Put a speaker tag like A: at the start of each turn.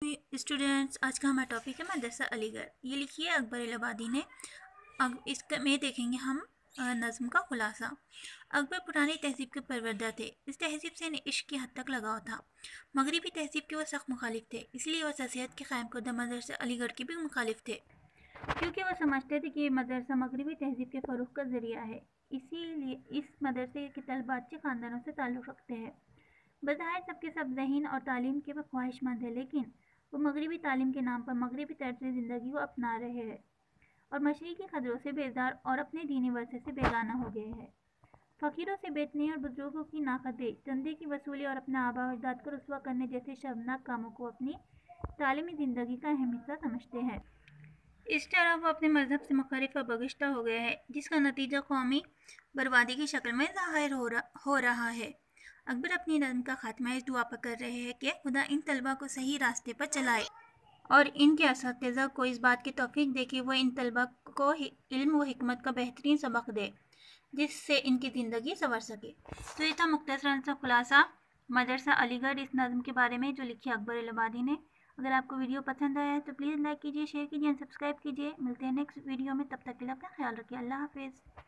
A: Students, आज का हमारा टॉपिक है मदरसा अलीगढ़। ये लिखी है अकबर इलाहाबादी ने। अब इसमें देखेंगे हम नज़्म का खुलासा। अकबर पुरानी तहजीब के परवरदा थे। इस तहजीब से इन्हें इश्क की हद तक लगाव था। मगरबी तहजीब के वो सख्त मुखालिफ थे, इसलिए वह ससीहत के क़ायम करदा मदरसा अलीगढ़ के भी मुखालिफ थे, क्योंकि वह समझते थे कि ये मदरसा मगरबी तहजीब के फ़रोग़ का ज़रिया है। इसीलिए इस मदरसे के तलबा अच्छे ख़ानदानों से ताल्लुक़ रखते हैं। बज़ाहिर सबके सब ज़हीन और तालीम के वह ख्वाहिशमंद है, लेकिन वो मगरबी तालीम के नाम पर मगरबी तर्ज़ ज़िंदगी को अपना रहे हैं और मशरिक़ी ख़दरों से बेजार और अपने दीनी वर्से से बेगाना हो गए हैं। फ़कीरों से बेचने और बुज़ुर्गों की नाक़दे, चंदे की वसूली और अपने आबा अजदाद को रुस्वा करने जैसे शर्मनाक कामों को अपनी तालीमी ज़िंदगी का अहम हिस्सा समझते हैं। इस तरह वो अपने मज़हब से मुखरिफ और बगिश्ता हो गया है, जिसका नतीजा कौमी बर्बादी की शक्ल में ज़ाहिर हो रहा है। अकबर अपनी नज़्म का ख़ात्मा इस दुआ पर कर रहे हैं कि खुदा इन तलबा को सही रास्ते पर चलाए और इनके असातिज़ा को इस बात की तौफ़ीक़ दे कि वह इन तलबा को इल्म व हिकमत का बेहतरीन सबक दे, जिससे इनकी ज़िंदगी संवर सके। तो ये था मुख्तसरन सा खुलासा मदरसा अलीगढ़ इस नज़्म के बारे में, जो लिखी अकबर इलाहाबादी ने। अगर आपको वीडियो पसंद आया है तो प्लीज़ लाइक कीजिए, शेयर कीजिए, सब्सक्राइब कीजिए। मिलते हैं नेक्स्ट वीडियो में, तब तक के लिए अपना ख्याल रखिए। अल्लाह हाफ़िज़।